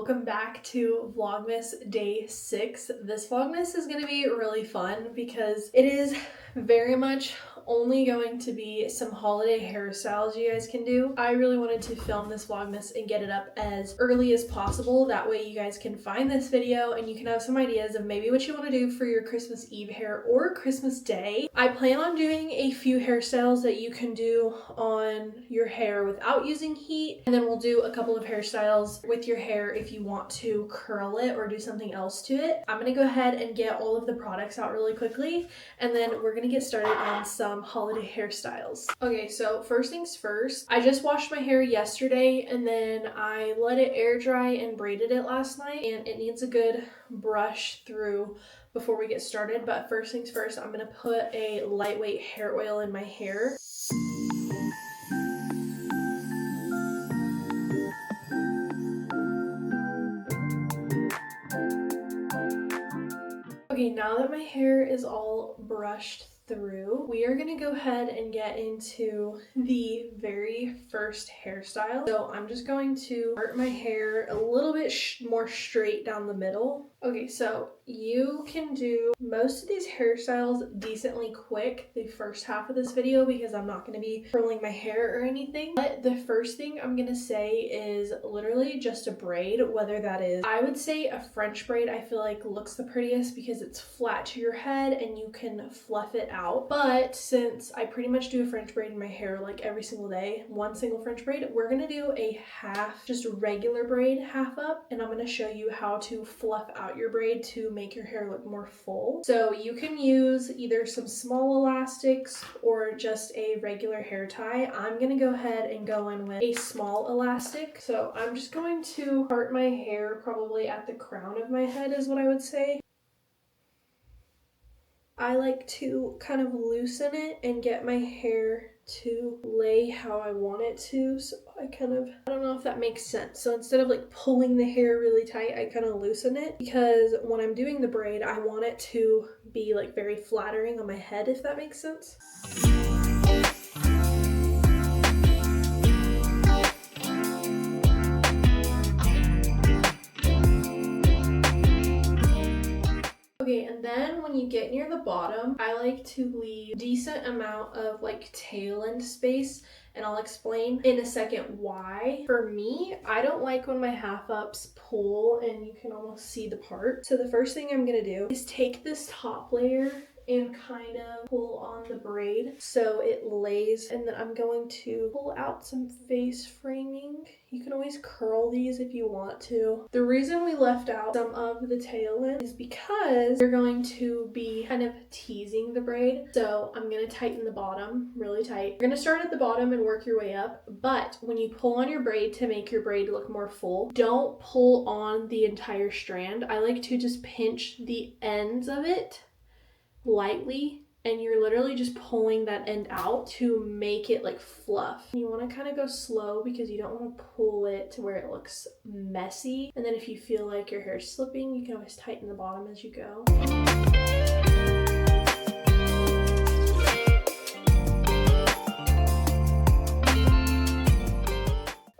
welcome back to Vlogmas day 6. This Vlogmas is going to be really fun because it is very much only going to be some holiday hairstyles you guys can do. I really wanted to film this Vlogmas and get it up as early as possible. That way you guys can find this video and you can have some ideas of maybe what you want to do for your Christmas Eve hair or Christmas Day. I plan on doing a few hairstyles that you can do on your hair without using heat, and then we'll do a couple of hairstyles with your hair if you want to curl it or do something else to it. I'm gonna go ahead and get all of the products out really quickly, and then we're gonna get started on some holiday hairstyles. Okay, so first things first, I just washed my hair yesterday and then I let it air dry and braided it last night, and it needs a good brush through before we get started. But first things first, I'm gonna put a lightweight hair oil in my hair. Okay, now that my hair is all brushed through, we are gonna go ahead and get into the very first hairstyle. So I'm just going to part my hair a little bit more straight down the middle. Okay, so you can do most of these hairstyles decently quick the first half of this video because I'm not going to be curling my hair or anything. But the first thing I'm going to say is literally just a braid, whether that is, I would say a French braid I feel like looks the prettiest because it's flat to your head and you can fluff it out. But since I pretty much do a French braid in my hair like every single day, one single French braid, we're going to do a half, just a regular braid, half up, and I'm going to show you how to fluff out your braid to make your hair look more full. So you can use either some small elastics or just a regular hair tie. I'm gonna go ahead and go in with a small elastic. So I'm just going to part my hair probably at the crown of my head is what I would say. I like to kind of loosen it and get my hair to lay how I want it to. So I don't know if that makes sense. So instead of like pulling the hair really tight, I kind of loosen it because when I'm doing the braid, I want it to be like very flattering on my head, if that makes sense. Okay, and then when you get near the bottom, I like to leave a decent amount of like tail end space, and I'll explain in a second why. For me, I don't like when my half ups pull and you can almost see the part. So the first thing I'm gonna do is take this top layer and kind of pull on the braid so it lays, and then I'm going to pull out some face framing. You can always curl these if you want to. The reason we left out some of the tail end is because you're going to be kind of teasing the braid. So I'm going to tighten the bottom really tight. You're going to start at the bottom and work your way up, but when you pull on your braid to make your braid look more full, don't pull on the entire strand. I like to just pinch the ends of it lightly, and you're literally just pulling that end out to make it like fluff. You want to kind of go slow because you don't want to pull it to where it looks messy, and then if you feel like your hair is slipping, you can always tighten the bottom as you go.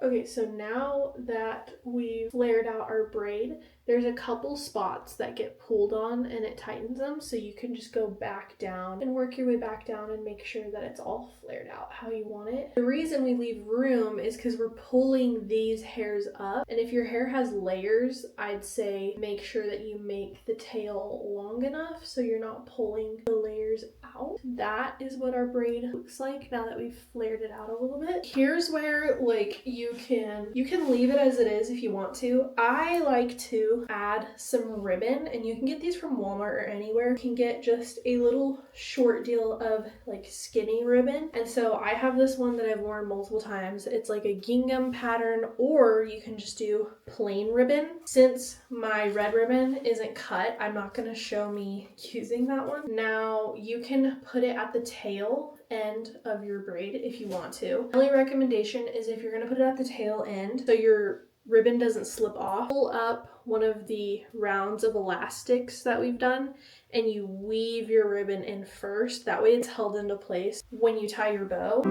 Okay, so now that we've flared out our braid, there's a couple spots that get pulled on and it tightens them, so you can just go back down and work your way back down and make sure that it's all flared out how you want it. The reason we leave room is because we're pulling these hairs up, and if your hair has layers, I'd say make sure that you make the tail long enough so you're not pulling the layers out. That is what our braid looks like now that we've flared it out a little bit. Here's where like you can leave it as it is if you want to. I like to add some ribbon, and you can get these from Walmart or anywhere. You can get just a little short deal of like skinny ribbon, and so I have this one that I've worn multiple times. It's like a gingham pattern, or you can just do plain ribbon. Since my red ribbon isn't cut, I'm not going to show me using that one. Now you can put it at the tail end of your braid if you want to. My only recommendation is if you're going to put it at the tail end so your ribbon doesn't slip off, pull up one of the rounds of elastics that we've done and you weave your ribbon in first. That way it's held into place when you tie your bow.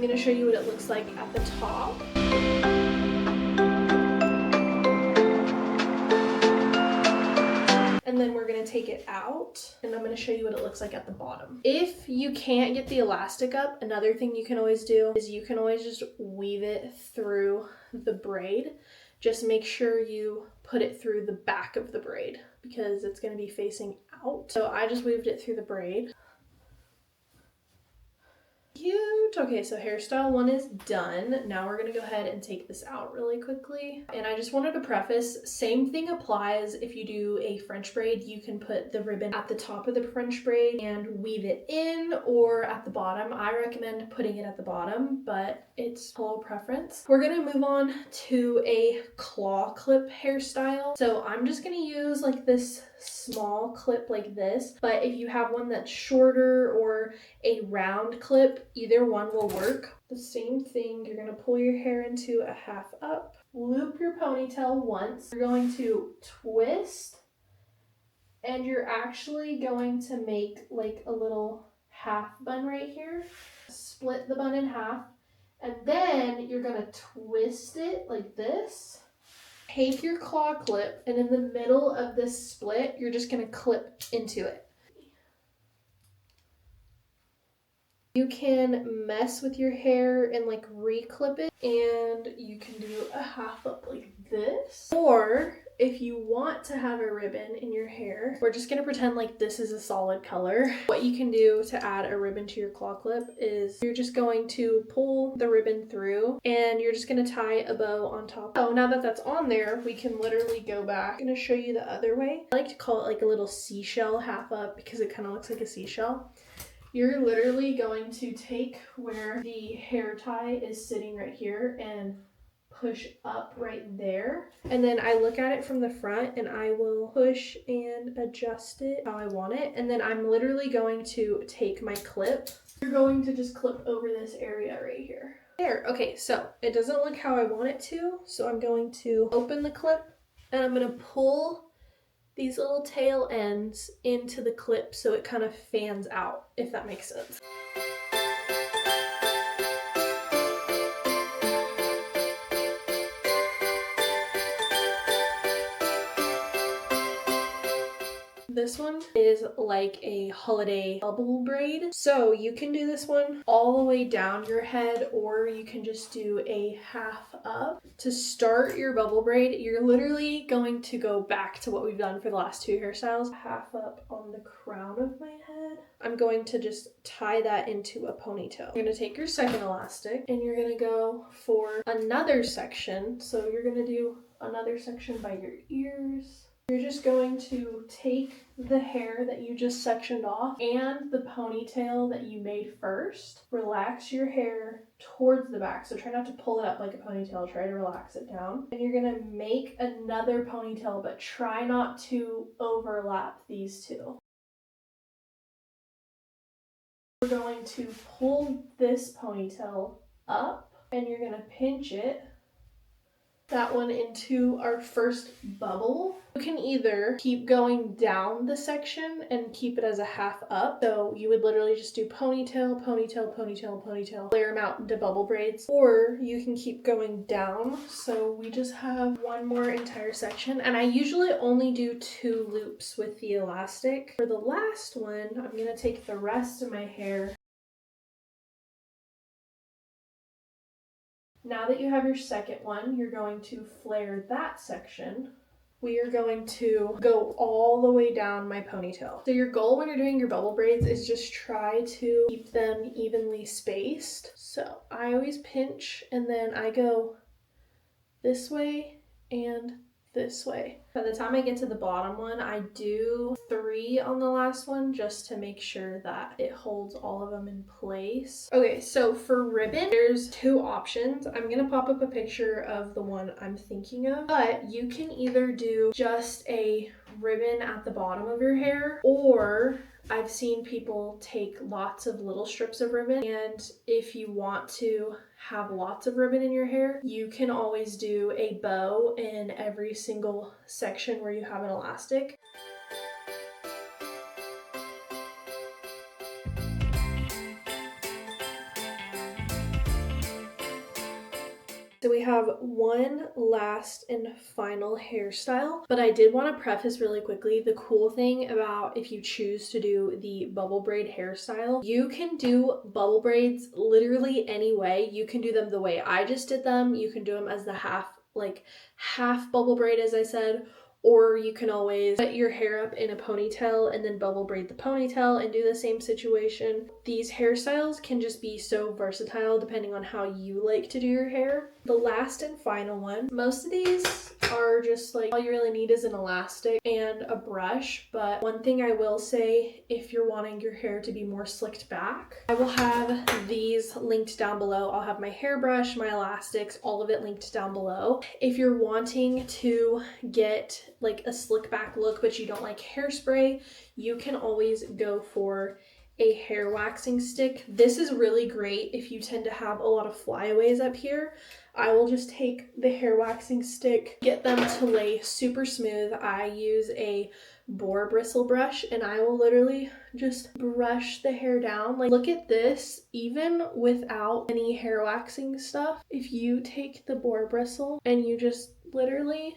I'm gonna show you what it looks like at the top. And then we're gonna take it out and I'm gonna show you what it looks like at the bottom. If you can't get the elastic up, another thing you can always do is you can always just weave it through the braid. Just make sure you put it through the back of the braid because it's gonna be facing out. So I just weaved it through the braid. Cute. Okay, so hairstyle 1 is done. Now we're gonna go ahead and take this out really quickly. And I just wanted to preface, same thing applies if you do a French braid. You can put the ribbon at the top of the French braid and weave it in, or at the bottom. I recommend putting it at the bottom, but it's a little preference. We're gonna move on to a claw clip hairstyle. So I'm just gonna use like this small clip like this, but if you have one that's shorter or a round clip, either one will work. The same thing, you're gonna pull your hair into a half up, loop your ponytail once, you're going to twist, and you're actually going to make like a little half bun right here. Split the bun in half, and then you're gonna twist it like this. Take your claw clip, and in the middle of this split, you're just gonna clip into it. You can mess with your hair and like re-clip it, and you can do a half up like this. Or if you want to have a ribbon in your hair, we're just gonna pretend like this is a solid color. What you can do to add a ribbon to your claw clip is you're just going to pull the ribbon through and you're just gonna tie a bow on top. So now that that's on there, we can literally go back. I'm gonna show you the other way. I like to call it like a little seashell half up because it kind of looks like a seashell. You're literally going to take where the hair tie is sitting right here and push up right there. And then I look at it from the front and I will push and adjust it how I want it. And then I'm literally going to take my clip. You're going to just clip over this area right here. There, okay, so it doesn't look how I want it to. So I'm going to open the clip and I'm gonna pull these little tail ends into the clip so it kind of fans out, if that makes sense. This one is like a holiday bubble braid. So you can do this one all the way down your head, or you can just do a half up. To start your bubble braid, you're literally going to go back to what we've done for the last 2 hairstyles. Half up on the crown of my head. I'm going to just tie that into a ponytail. You're gonna take your second elastic and you're gonna go for another section. So you're gonna do another section by your ears. You're just going to take the hair that you just sectioned off and the ponytail that you made first. Relax your hair towards the back. So try not to pull it up like a ponytail. Try to relax it down. And you're going to make another ponytail, but try not to overlap these two. We're going to pull this ponytail up and you're going to pinch it. That one into our first bubble. You can either keep going down the section and keep it as a half up. So you would literally just do ponytail, ponytail, ponytail, ponytail, layer them out into bubble braids. Or you can keep going down. So we just have one more entire section. And I usually only do 2 loops with the elastic. For the last one, I'm gonna take the rest of my hair. Now that you have your second one, you're going to flare that section. We are going to go all the way down my ponytail. So your goal when you're doing your bubble braids is just try to keep them evenly spaced. So I always pinch and then I go this way and this way. By the time I get to the bottom one, I do 3 on the last one just to make sure that it holds all of them in place. Okay, so for ribbon, there's 2 options. I'm gonna pop up a picture of the one I'm thinking of, but you can either do just a ribbon at the bottom of your hair, or I've seen people take lots of little strips of ribbon, and if you want to have lots of ribbon in your hair, you can always do a bow in every single section where you have an elastic. So we have one last and final hairstyle, but I did want to preface really quickly, the cool thing about if you choose to do the bubble braid hairstyle, you can do bubble braids literally any way. You can do them the way I just did them. You can do them as the half bubble braid, as I said, or you can always put your hair up in a ponytail and then bubble braid the ponytail and do the same situation. These hairstyles can just be so versatile depending on how you like to do your hair. The last and final one, most of these are just like, all you really need is an elastic and a brush, but one thing I will say, if you're wanting your hair to be more slicked back, I will have these linked down below. I'll have my hairbrush, my elastics, all of it linked down below. If you're wanting to get like a slick back look but you don't like hairspray, you can always go for a hair waxing stick. This is really great if you tend to have a lot of flyaways up here. I will just take the hair waxing stick, get them to lay super smooth. I use a boar bristle brush and I will literally just brush the hair down. Like, look at this, even without any hair waxing stuff. If you take the boar bristle and you just literally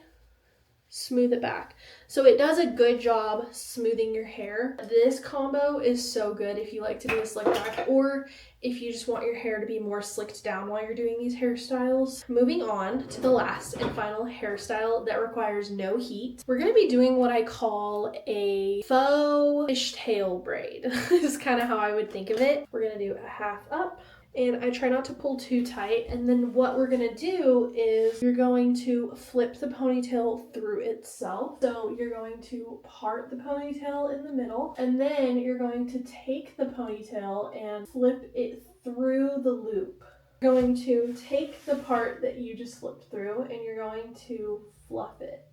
smooth it back. So it does a good job smoothing your hair. This combo is so good if you like to do a slick back or if you just want your hair to be more slicked down while you're doing these hairstyles. Moving on to the last and final hairstyle that requires no heat. We're gonna be doing what I call a faux fishtail braid. This is kind of how I would think of it. We're gonna do a half up, and I try not to pull too tight. And then what we're gonna do is you're going to flip the ponytail through itself. So you're going to part the ponytail in the middle, and then you're going to take the ponytail and flip it through the loop. You're going to take the part that you just flipped through and you're going to fluff it.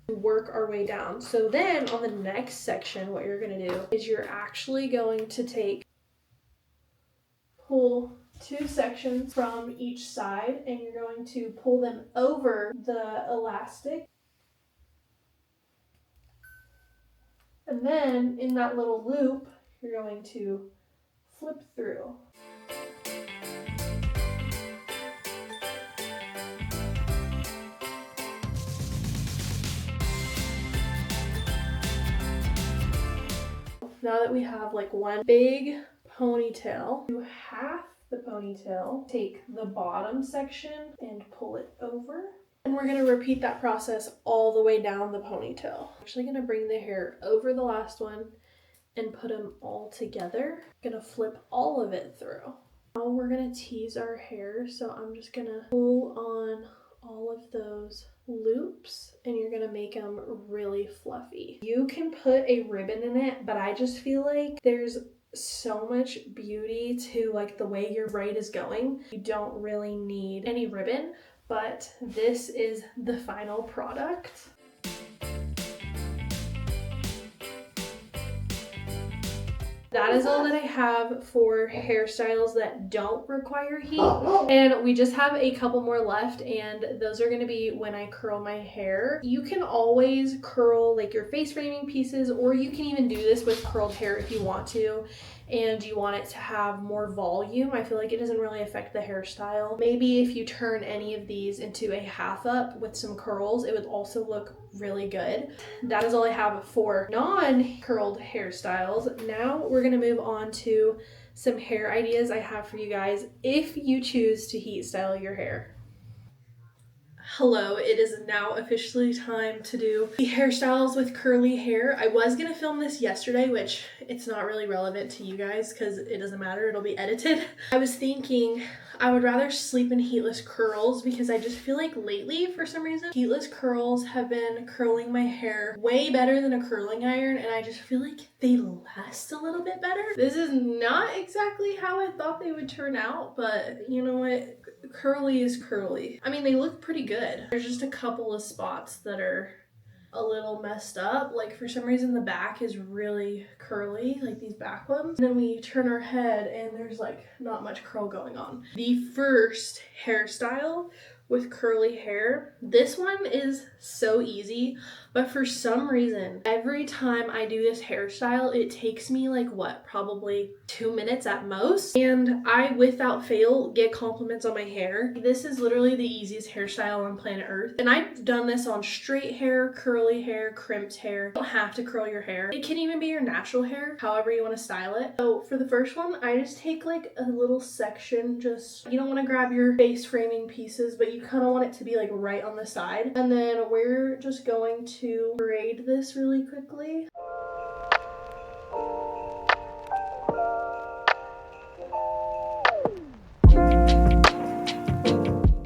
Work our way down. So then on the next section, what you're gonna do is you're actually going to pull two sections from each side and you're going to pull them over the elastic. And then in that little loop, you're going to flip through. Now that we have like one big ponytail, do half the ponytail, take the bottom section and pull it over. And we're gonna repeat that process all the way down the ponytail. I'm actually gonna bring the hair over the last one and put them all together. Gonna flip all of it through. Now we're gonna tease our hair, so I'm just gonna pull on all of those loops and you're gonna make them really fluffy. You can put a ribbon in it, but I just feel like there's so much beauty to like the way your braid is going. You don't really need any ribbon, but this is the final product. That is all that I have for hairstyles that don't require heat. And we just have a couple more left, and those are going to be when I curl my hair. You can always curl like your face framing pieces, or you can even do this with curled hair if you want to, and you want it to have more volume. I feel like it doesn't really affect the hairstyle. Maybe if you turn any of these into a half up with some curls, it would also look really good. That is all I have for non-curled hairstyles. Now we're gonna move on to some hair ideas I have for you guys if you choose to heat style your hair. Hello, it is now officially time to do the hairstyles with curly hair. I was gonna film this yesterday, which it's not really relevant to you guys because it doesn't matter, it'll be edited. I was thinking I would rather sleep in heatless curls because I just feel like lately, for some reason, heatless curls have been curling my hair way better than a curling iron, and I just feel like they last a little bit better. This is not exactly how I thought they would turn out, but you know what? Curly is curly. I mean, they look pretty good. There's just a couple of spots that are a little messed up. Like for some reason the back is really curly, like these back ones. And then we turn our head and there's like not much curl going on. The first hairstyle with curly hair. This one is so easy, but for some reason, every time I do this hairstyle, it takes me like what, probably 2 minutes at most. And I, without fail, get compliments on my hair. This is literally the easiest hairstyle on planet Earth. And I've done this on straight hair, curly hair, crimped hair. You don't have to curl your hair. It can even be your natural hair, however you want to style it. So for the first one, I just take like a little section, just, you don't want to grab your face framing pieces, but you kind of want it to be like right on the side. And then we're just going to braid this really quickly.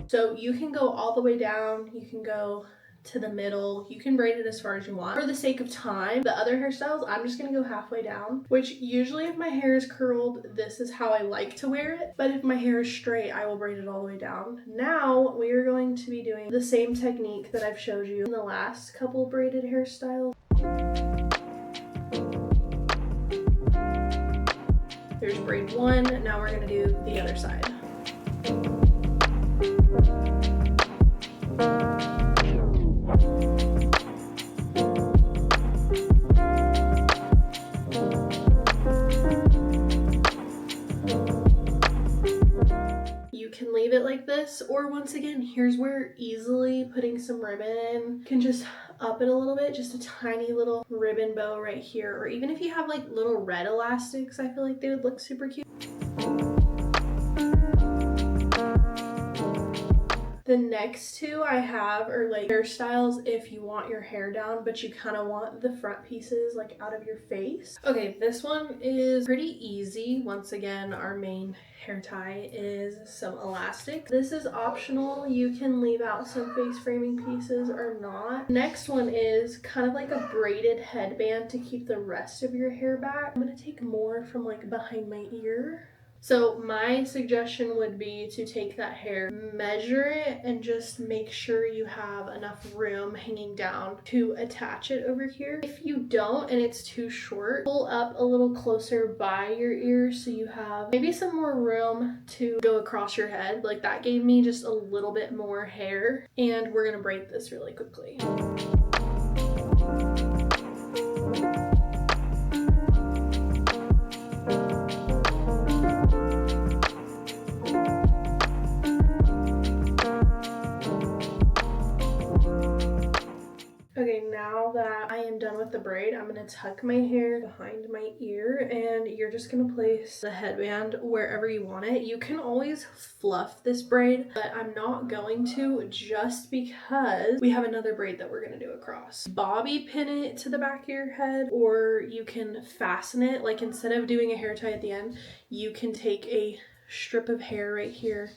So you can go all the way down, you can go to the middle, you can braid it as far as you want. For the sake of time, the other hairstyles, I'm just gonna go halfway down, which usually if my hair is curled, this is how I like to wear it. But if my hair is straight, I will braid it all the way down. Now we are going to be doing the same technique that I've showed you in the last couple braided hairstyles. There's braid one, now we're gonna do the other side. Leave it like this, or once again, here's where easily putting some ribbon in can just up it a little bit, just a tiny little ribbon bow right here, or even if you have like little red elastics, I feel like they would look super cute. The next two I have are like hairstyles if you want your hair down, but you kind of want the front pieces like out of your face. Okay, this one is pretty easy. Once again, our main hair tie is some elastic. This is optional. You can leave out some face framing pieces or not. Next one is kind of like a braided headband to keep the rest of your hair back. I'm gonna take more from like behind my ear. So my suggestion would be to take that hair, measure it, and just make sure you have enough room hanging down to attach it over here. If you don't and it's too short, pull up a little closer by your ear so you have maybe some more room to go across your head. Like that gave me just a little bit more hair. And we're gonna braid this really quickly. Okay, now that I am done with the braid, I'm going to tuck my hair behind my ear, and you're just going to place the headband wherever you want it. You can always fluff this braid, but I'm not going to just because we have another braid that we're going to do across. Bobby pin it to the back of your head, or you can fasten it. Like instead of doing a hair tie at the end, you can take a strip of hair right here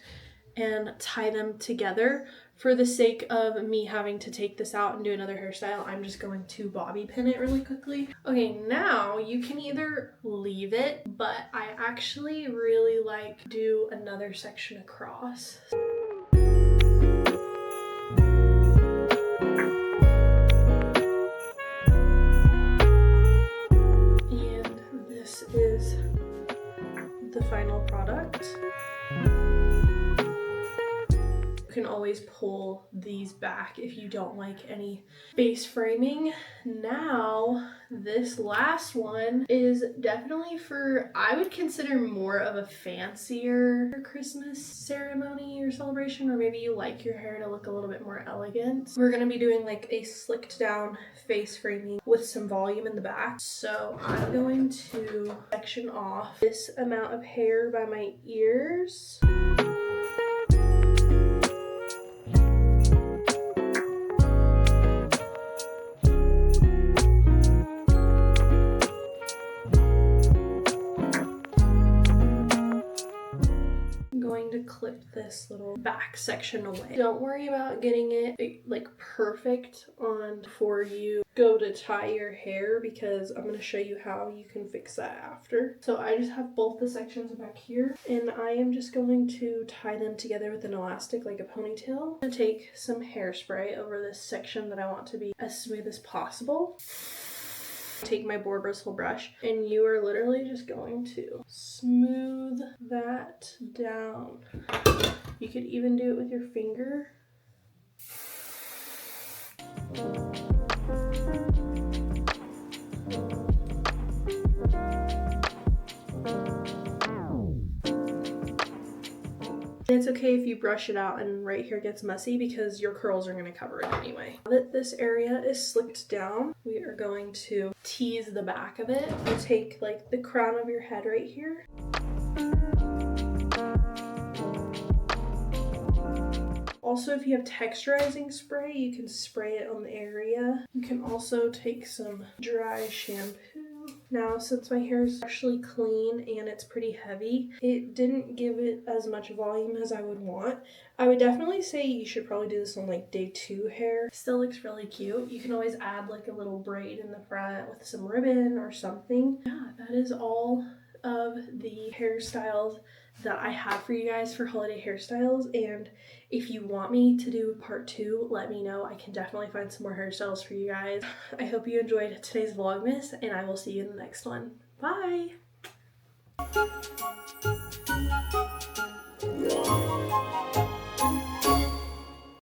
and tie them together. For the sake of me having to take this out and do another hairstyle, I'm just going to bobby pin it really quickly. Okay, now you can either leave it, but I actually really like do another section across. And this is the final product. You can always pull these back if you don't like any face framing. Now, this last one is definitely for, I would consider more of a fancier Christmas ceremony or celebration, or maybe you like your hair to look a little bit more elegant. We're gonna be doing like a slicked down face framing with some volume in the back. So I'm going to section off this amount of hair by my ears. To clip this little back section away. Don't worry about getting it like perfect on before you go to tie your hair, because I'm going to show you how you can fix that after. So I just have both the sections back here, and I am just going to tie them together with an elastic like a ponytail. I'm going to take some hairspray over this section that I want to be as smooth as possible. Take my boar bristle brush, and you are literally just going to smooth that down. You could even do it with your finger. It's okay if you brush it out and right here gets messy because your curls are going to cover it anyway. Now that this area is slicked down, we are going to tease the back of it. You take like the crown of your head right here. Also, if you have texturizing spray, you can spray it on the area. You can also take some dry shampoo. Now, since my hair is actually clean and it's pretty heavy, it didn't give it as much volume as I would want. I would definitely say you should probably do this on like day 2 hair. Still looks really cute. You can always add like a little braid in the front with some ribbon or something. Yeah, that is all of the hairstyles that I have for you guys for holiday hairstyles, and if you want me to do part 2, let me know. I can definitely find some more hairstyles for you guys. I hope you enjoyed today's Vlogmas, and I will see you in the next one. Bye!